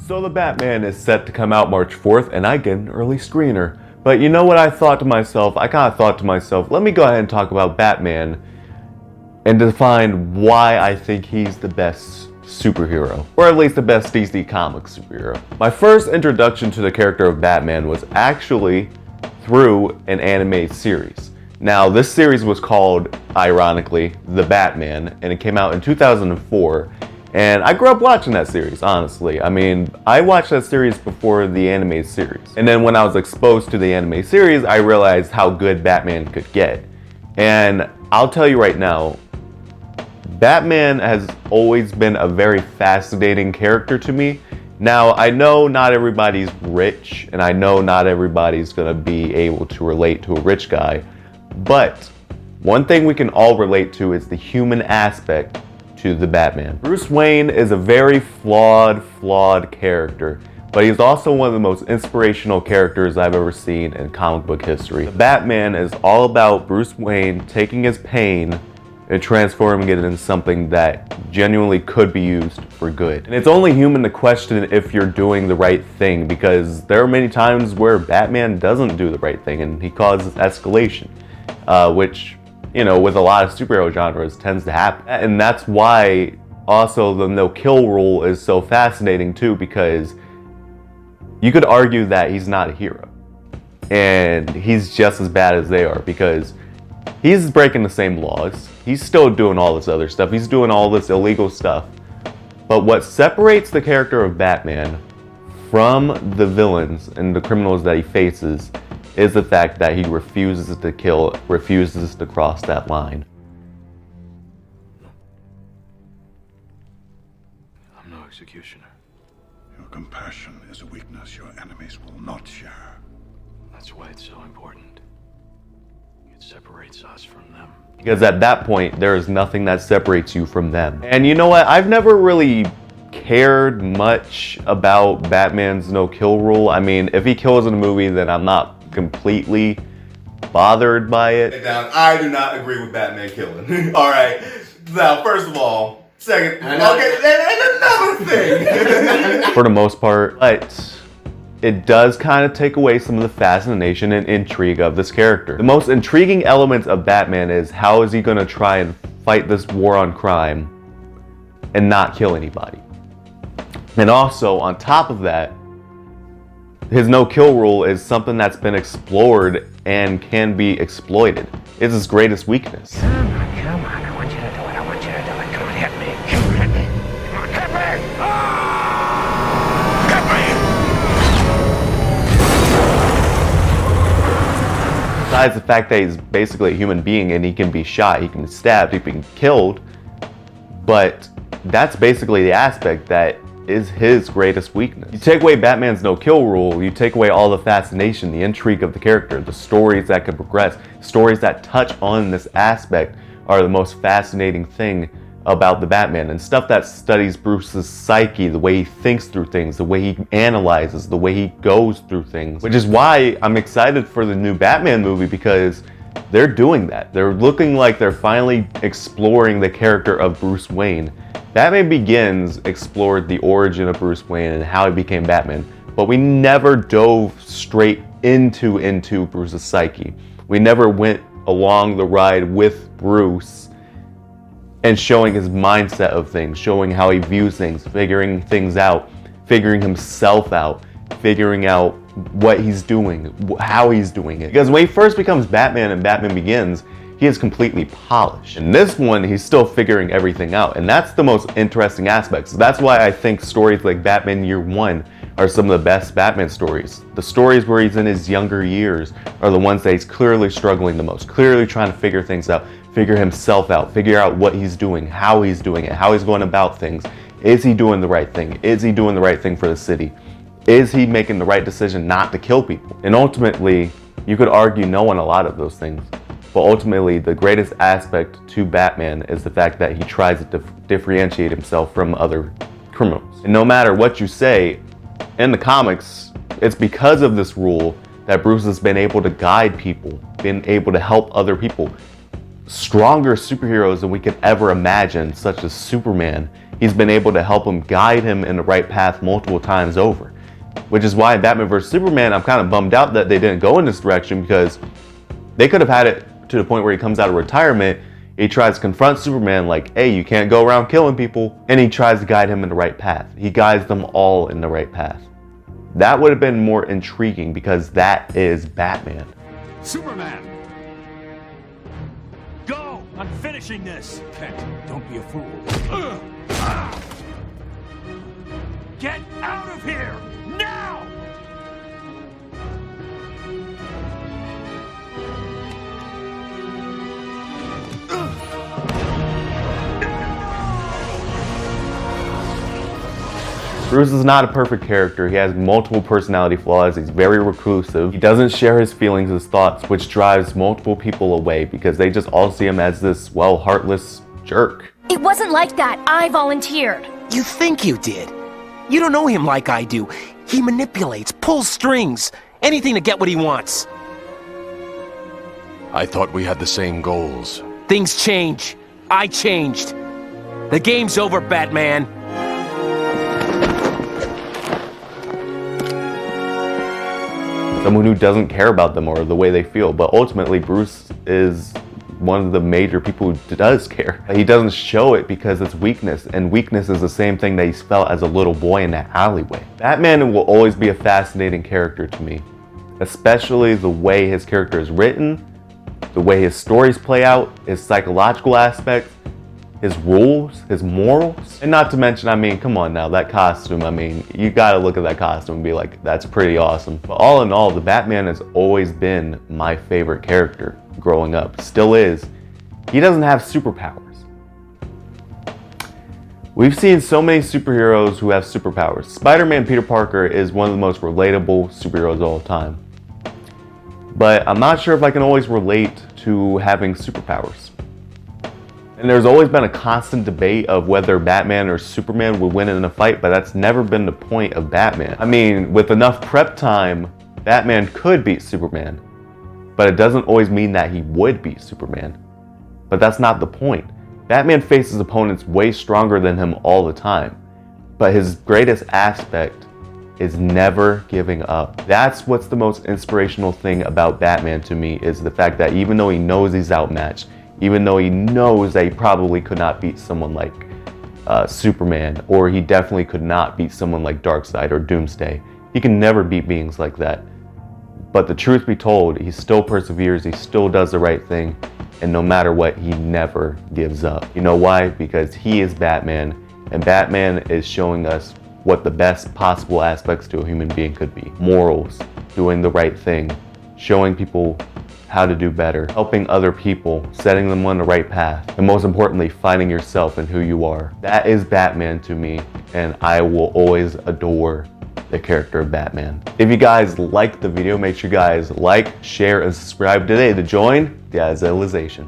So the Batman is set to come out March 4th, and I get an early screener. But you know what I thought to myself? I kind of thought to myself, let me go ahead and talk about Batman and define why I think he's the best superhero, or at least the best DC Comics superhero. My first introduction to the character of Batman was actually through an animated series. Now, this series was called, ironically, The Batman, and it came out in 2004. And I grew up watching that series, honestly. I mean, I watched that series before the anime series. And then when I was exposed to the anime series, I realized how good Batman could get. And I'll tell you right now, Batman has always been a very fascinating character to me. Now, I know not everybody's rich, and I know not everybody's gonna be able to relate to a rich guy, but one thing we can all relate to is the human aspect to the Batman. Bruce Wayne is a very flawed character, but he's also one of the most inspirational characters I've ever seen in comic book history. The Batman is all about Bruce Wayne taking his pain and transforming it into something that genuinely could be used for good. And it's only human to question if you're doing the right thing, because there are many times where Batman doesn't do the right thing and he causes escalation, which, you know, with a lot of superhero genres tends to happen. And that's why also the no kill rule is so fascinating too, because you could argue that he's not a hero and he's just as bad as they are, because he's breaking the same laws. He's still doing all this other stuff. He's doing all this illegal stuff. But what separates the character of Batman from the villains and the criminals that he faces is the fact that he refuses to kill, refuses to cross that line. I'm no executioner. Your compassion is a weakness your enemies will not share. That's why it's so important. It separates us from them. Because at that point, there is nothing that separates you from them. And you know what? I've never really cared much about Batman's no-kill rule. I mean, if he kills in a movie, then I'm not completely bothered by it. Now, I do not agree with Batman killing. All right. Now, first of all, second, and another thing. For the most part, but it does kind of take away some of the fascination and intrigue of this character. The most intriguing elements of Batman is how is he going to try and fight this war on crime and not kill anybody. And also, on top of that, his no-kill rule is something that's been explored and can be exploited. It's his greatest weakness. Come on, I want you to do it, I want you to do it. Come on, hit me, come on, hit me. Come on, hit me! Hit me! Besides the fact that he's basically a human being and he can be shot, he can be stabbed, he can be killed, but that's basically the aspect that is his greatest weakness. You take away Batman's no-kill rule, you take away all the fascination, the intrigue of the character, the stories that could progress, stories that touch on this aspect are the most fascinating thing about the Batman, and stuff that studies Bruce's psyche, the way he thinks through things, the way he analyzes, the way he goes through things. Which is why I'm excited for the new Batman movie, because they're doing that. They're looking like they're finally exploring the character of Bruce Wayne. Batman Begins explored the origin of Bruce Wayne and how he became Batman, but we never dove straight into Bruce's psyche. We never went along the ride with Bruce and showing his mindset of things, showing how he views things, figuring things out, figuring himself out, figuring out what he's doing, how he's doing it. Because when he first becomes Batman in Batman Begins, he is completely polished. In this one, he's still figuring everything out, and that's the most interesting aspect. So that's why I think stories like Batman Year One are some of the best Batman stories. The stories where he's in his younger years are the ones that he's clearly struggling the most, clearly trying to figure things out, figure himself out, figure out what he's doing, how he's doing it, how he's going about things. Is he doing the right thing? Is he doing the right thing for the city? Is he making the right decision not to kill people? And ultimately, you could argue no on a lot of those things. But ultimately, the greatest aspect to Batman is the fact that he tries to differentiate himself from other criminals. And no matter what you say, in the comics, it's because of this rule that Bruce has been able to guide people, been able to help other people. stronger superheroes than we could ever imagine, such as Superman. He's been able to help him, guide him in the right path multiple times over. Which is why in Batman vs. Superman, I'm kind of bummed out that they didn't go in this direction, because they could have had it to the point where he comes out of retirement, he tries to confront Superman like, hey, you can't go around killing people, and he tries to guide him in the right path. He guides them all in the right path. That would have been more intriguing, because that is Batman. Superman! Go! I'm finishing this! Kent, don't be a fool. Get out of here! Now! Bruce is not a perfect character. He has multiple personality flaws. He's very reclusive. He doesn't share his feelings, his thoughts, which drives multiple people away because they just all see him as this, well, heartless jerk. It wasn't like that. I volunteered. You think you did. You don't know him like I do. He manipulates, pulls strings, anything to get what he wants. I thought we had the same goals. Things change. I changed. The game's over, Batman. Someone who doesn't care about them or the way they feel, but ultimately Bruce is one of the major people who does care. He doesn't show it because it's weakness, and weakness is the same thing that he's felt as a little boy in that alleyway. Batman will always be a fascinating character to me, especially the way his character is written, the way his stories play out, his psychological aspects, his rules, his morals, and not to mention, I mean, come on now, that costume, I mean, you gotta look at that costume and be like, that's pretty awesome. But all in all, the Batman has always been my favorite character growing up, still is. He doesn't have superpowers. We've seen so many superheroes who have superpowers. Spider-Man Peter Parker is one of the most relatable superheroes of all time. But I'm not sure if I can always relate to having superpowers. And there's always been a constant debate of whether Batman or Superman would win in a fight, but that's never been the point of Batman. I mean, with enough prep time, Batman could beat Superman, but it doesn't always mean that he would beat Superman. But that's not the point. Batman faces opponents way stronger than him all the time, but his greatest aspect is never giving up. That's what's the most inspirational thing about Batman to me, is the fact that even though he knows he's outmatched, even though he knows that he probably could not beat someone like Superman, or he definitely could not beat someone like Darkseid or Doomsday. He can never beat beings like that. But the truth be told, he still perseveres, he still does the right thing, and no matter what, he never gives up. You know why? Because he is Batman, and Batman is showing us what the best possible aspects to a human being could be. Morals, doing the right thing, showing people how to do better, helping other people, setting them on the right path, and most importantly, finding yourself and who you are. That is Batman to me, and I will always adore the character of Batman. If you guys liked the video, make sure you guys like, share, and subscribe today to join the Azilization.